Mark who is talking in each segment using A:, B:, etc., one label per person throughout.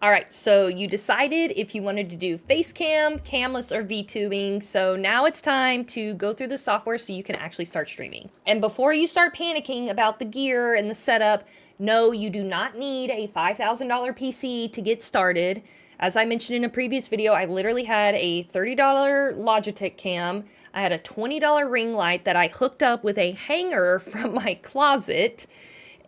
A: All right, so you decided if you wanted to do face cam, camless, or VTubing. So now it's time to go through the software so you can actually start streaming. And before you start panicking about the gear and the setup, no, you do not need a $5,000 PC to get started. As I mentioned in a previous video, I literally had a $30 Logitech cam. I had a $20 ring light that I hooked up with a hanger from my closet,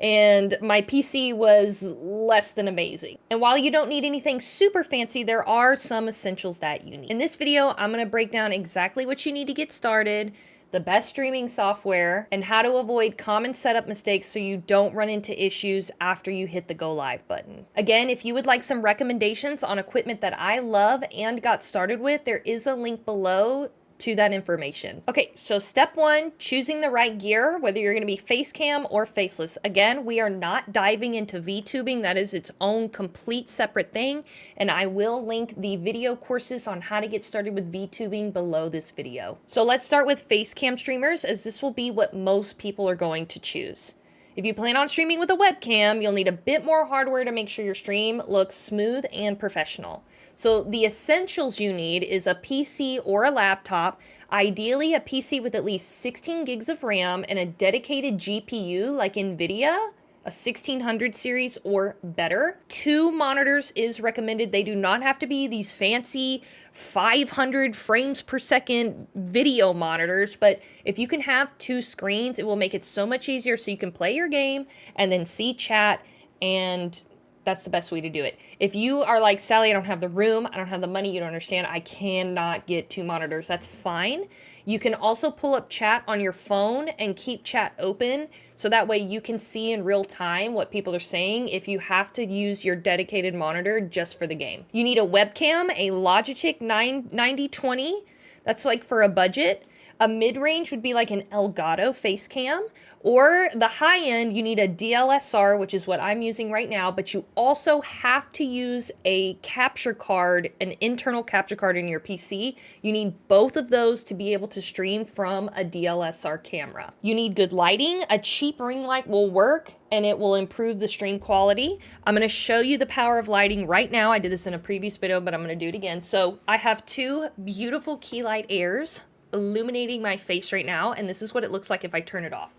A: and my PC was less than amazing. And while you don't need anything super fancy, there are some essentials that you need. In this video, I'm gonna break down exactly what you need to get started, the best streaming software, and how to avoid common setup mistakes so you don't run into issues after you hit the go live button. Again, if you would like some recommendations on equipment that I love and got started with, there is a link below to that information. Okay, so step one, choosing the right gear, whether you're gonna be face cam or faceless. Again, we are not diving into VTubing. That is its own complete separate thing. And I will link the video courses on how to get started with VTubing below this video. So let's start with face cam streamers, as this will be what most people are going to choose. If you plan on streaming with a webcam, you'll need a bit more hardware to make sure your stream looks smooth and professional. So the essentials you need is a PC or a laptop, ideally a PC with at least 16 gigs of RAM and a dedicated GPU like NVIDIA, a 1600 series or better. 2 monitors is recommended. They do not have to be these fancy 500 frames per second video monitors, but if you can have 2 screens, it will make it so much easier so you can play your game and then see chat, and that's the best way to do it. If you are like, Sally, I don't have the room, I don't have the money, you don't understand, I cannot get 2 monitors, that's fine. You can also pull up chat on your phone and keep chat open, so that way you can see in real time what people are saying if you have to use your dedicated monitor just for the game. You need a webcam, a Logitech 9020, that's like for a budget. A mid-range would be like an Elgato face cam, or the high end, you need a DLSR, which is what I'm using right now, but you also have to use a capture card, an internal capture card in your PC. You need both of those to be able to stream from a DLSR camera. You need good lighting. A cheap ring light will work and it will improve the stream quality. I'm gonna show you the power of lighting right now. I did this in a previous video, but I'm gonna do it again. So I have 2 beautiful key light airs illuminating my face right now, and this is what it looks like if I turn it off.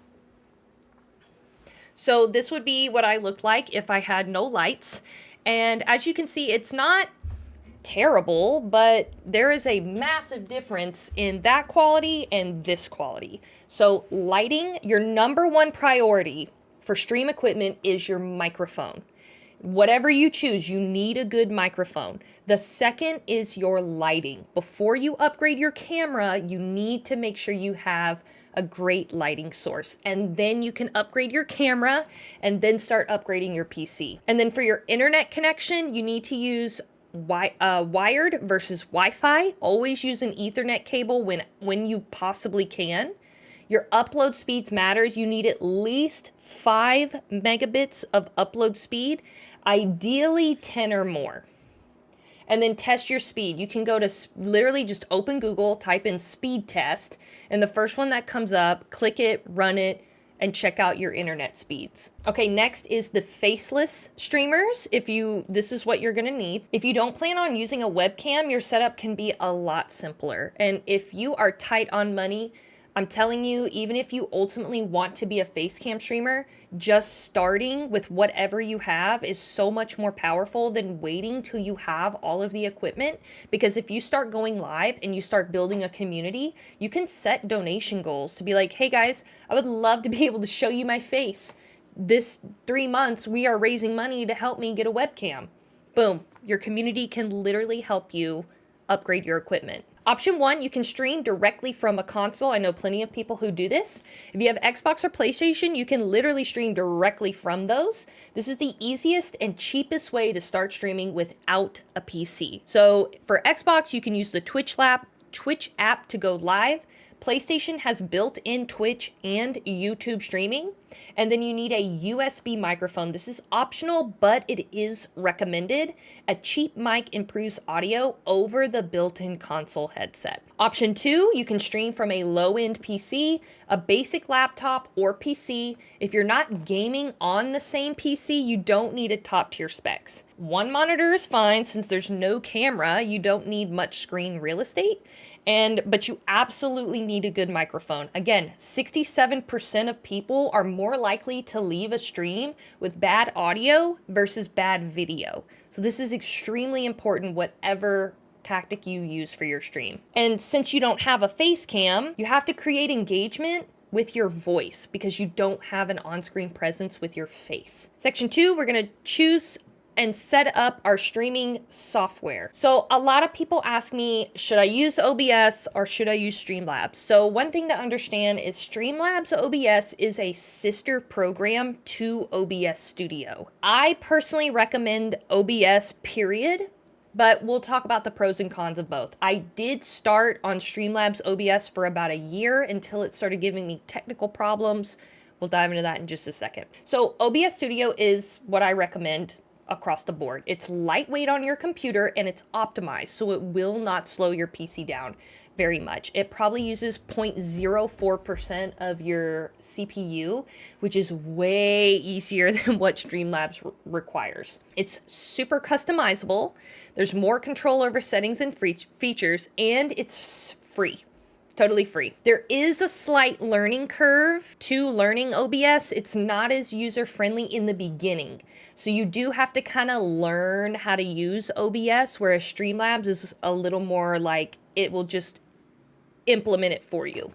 A: So this would be what I looked like if I had no lights. And as you can see, it's not terrible, but there is a massive difference in that quality and this quality. So lighting, your #1 priority for stream equipment is your microphone. Whatever you choose, you need a good microphone. The second is your lighting. Before you upgrade your camera, you need to make sure you have a great lighting source. And then you can upgrade your camera and then start upgrading your PC. And then for your internet connection, you need to use wired versus Wi-Fi. Always use an Ethernet cable when you possibly can. Your upload speeds matters. You need at least 5 megabits of upload speed, ideally 10 or more. And then test your speed. You can go to literally just open Google, type in speed test, and the first one that comes up, click it, run it, and check out your internet speeds. Okay, next is the faceless streamers. This is what you're gonna need. If you don't plan on using a webcam, your setup can be a lot simpler. And if you are tight on money, I'm telling you, even if you ultimately want to be a face cam streamer, just starting with whatever you have is so much more powerful than waiting till you have all of the equipment. Because if you start going live and you start building a community, you can set donation goals to be like, hey guys, I would love to be able to show you my face. This 3 months, we are raising money to help me get a webcam. Boom, your community can literally help you upgrade your equipment. Option 1, you can stream directly from a console. I know plenty of people who do this. If you have Xbox or PlayStation, you can literally stream directly from those. This is the easiest and cheapest way to start streaming without a PC. So for Xbox, you can use the Twitch app to go live. PlayStation has built-in Twitch and YouTube streaming. And then you need a USB microphone. This is optional, but it is recommended. A cheap mic improves audio over the built-in console headset. Option 2, you can stream from a low-end PC, a basic laptop, or PC. If you're not gaming on the same PC, you don't need a top-tier specs. One monitor is fine since there's no camera. You don't need much screen real estate. But you absolutely need a good microphone. Again, 67% of people are more likely to leave a stream with bad audio versus bad video. So this is extremely important, whatever tactic you use for your stream. And since you don't have a face cam, you have to create engagement with your voice because you don't have an on-screen presence with your face. Section 2, we're gonna choose and set up our streaming software. So a lot of people ask me, should I use OBS or should I use Streamlabs? So one thing to understand is Streamlabs OBS is a sister program to OBS Studio. I personally recommend OBS, period, but we'll talk about the pros and cons of both. I did start on Streamlabs OBS for about a year until it started giving me technical problems. We'll dive into that in just a second. So OBS Studio is what I recommend across the board. It's lightweight on your computer and it's optimized, so it will not slow your PC down very much. It probably uses 0.04% of your CPU, which is way easier than what Streamlabs requires. It's super customizable. There's more control over settings and features, and it's free. Totally free. There is a slight learning curve to learning OBS. It's not as user-friendly in the beginning. So you do have to kind of learn how to use OBS, whereas Streamlabs is a little more like it will just implement it for you.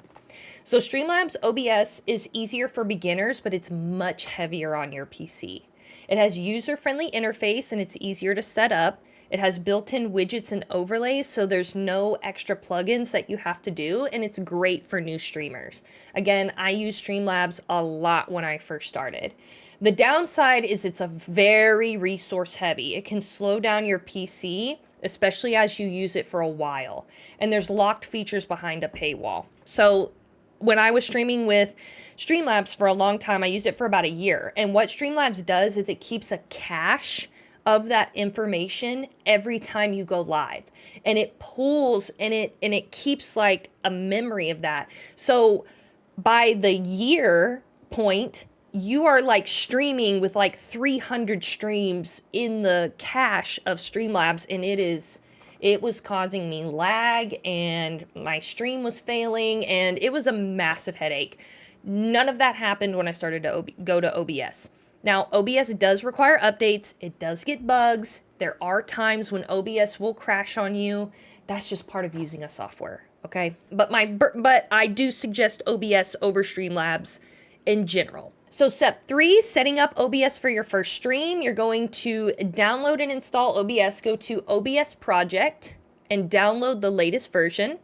A: So Streamlabs OBS is easier for beginners, but it's much heavier on your PC. It has user-friendly interface and it's easier to set up. It has built-in widgets and overlays, so there's no extra plugins that you have to do, and it's great for new streamers. Again, I used Streamlabs a lot when I first started. The downside is it's a very resource heavy. It can slow down your PC, especially as you use it for a while. And there's locked features behind a paywall. So when I was streaming with Streamlabs for a long time, I used it for about a year. And what Streamlabs does is it keeps a cache of that information every time you go live, and it pulls and it keeps like a memory of that. So by the year point, you are like streaming with like 300 streams in the cache of Streamlabs, and it was causing me lag, and my stream was failing, and it was a massive headache. None of that happened when I started to go to OBS. Now, OBS does require updates. It does get bugs. There are times when OBS will crash on you. That's just part of using a software, okay? But I do suggest OBS over Streamlabs in general. So step 3, setting up OBS for your first stream. You're going to download and install OBS. Go to OBS Project and download the latest version.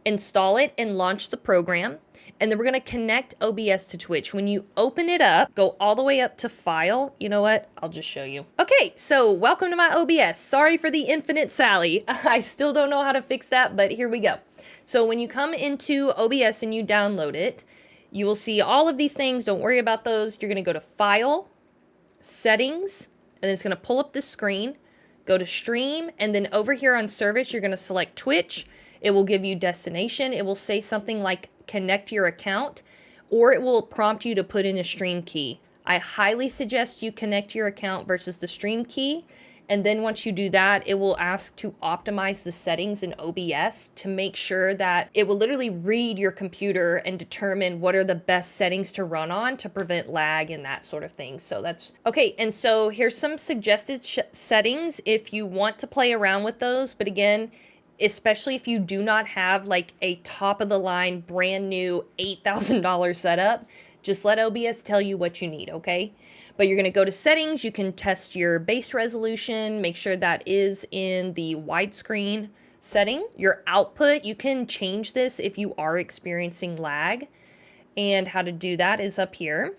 A: Install it and launch the program. And then we're going to connect OBS to Twitch. When you open it up, go all the way up to File. You know what? I'll just show you. Okay, so welcome to my OBS. Sorry for the infinite Sally. I still don't know how to fix that, but here we go. So when you come into OBS and you download it, you will see all of these things. Don't worry about those. You're going to go to File, Settings, and it's going to pull up this screen. Go to Stream, and then over here on Service, you're going to select Twitch. It will give you destination. It will say something like connect your account, or it will prompt you to put in a stream key. I highly suggest you connect your account versus the stream key. And then once you do that, it will ask to optimize the settings in OBS to make sure that it will literally read your computer and determine what are the best settings to run on to prevent lag and that sort of thing. So that's okay. And so here's some suggested settings if you want to play around with those. But again, especially if you do not have like a top of the line brand new $8,000 setup, just let OBS tell you what you need, okay? But you're gonna go to settings, you can test your base resolution, make sure that is in the widescreen setting. Your output, you can change this if you are experiencing lag, and how to do that is up here.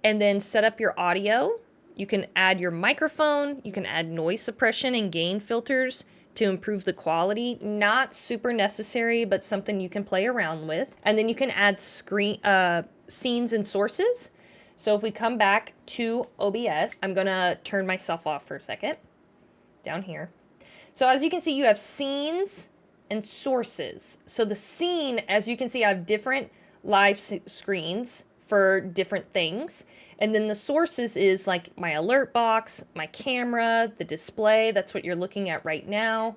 A: And then set up your audio. You can add your microphone, you can add noise suppression and gain filters to improve the quality. Not super necessary, but something you can play around with. And then you can add scenes and sources. So if we come back to OBS, I'm gonna turn myself off for a second, down here. So as you can see, you have scenes and sources. So the scene, as you can see, I have different live screens for different things. And then the sources is like my alert box, my camera, the display, that's what you're looking at right now,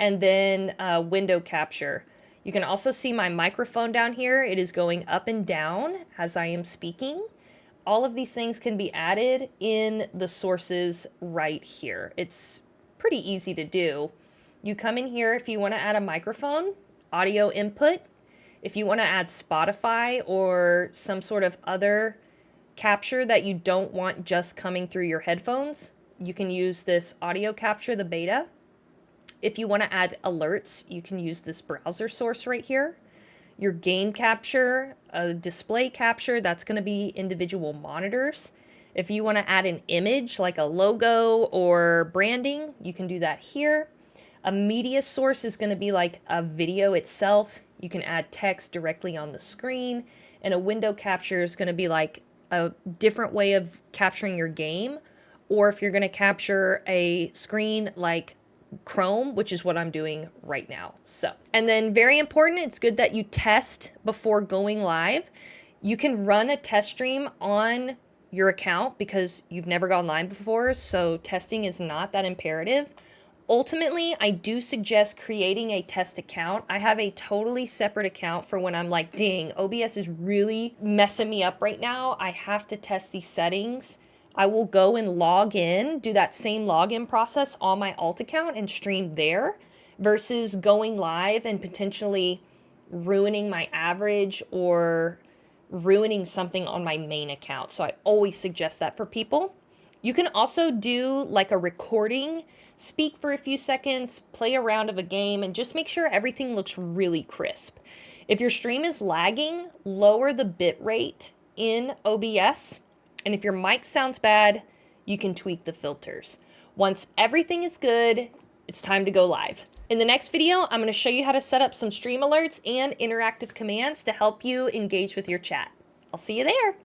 A: and then window capture. You can also see my microphone down here. It is going up and down as I am speaking. All of these things can be added in the sources right here. It's pretty easy to do. You come in here if you want to add a microphone, audio input. If you want to add Spotify or some sort of other capture that you don't want just coming through your headphones, you can use this audio capture, the beta. If you want to add alerts, you can use this browser source right here. Your game capture, a display capture, that's going to be individual monitors. If you want to add an image like a logo or branding, you can do that here. A media source is going to be like a video itself. You can add text directly on the screen. And a window capture is going to be like a different way of capturing your game. Or if you're going to capture a screen like Chrome, which is what I'm doing right now. So, and then very important, it's good that you test before going live. You can run a test stream on your account because you've never gone live before, so testing is not that imperative. Ultimately, I do suggest creating a test account. I have a totally separate account for when I'm like, dang, OBS is really messing me up right now. I have to test these settings. I will go and log in, do that same login process on my alt account and stream there versus going live and potentially ruining my average or ruining something on my main account. So I always suggest that for people. You can also do like a recording, speak for a few seconds, play a round of a game, and just make sure everything looks really crisp. If your stream is lagging, lower the bit rate in OBS. And if your mic sounds bad, you can tweak the filters. Once everything is good, it's time to go live. In the next video, I'm going to show you how to set up some stream alerts and interactive commands to help you engage with your chat. I'll see you there.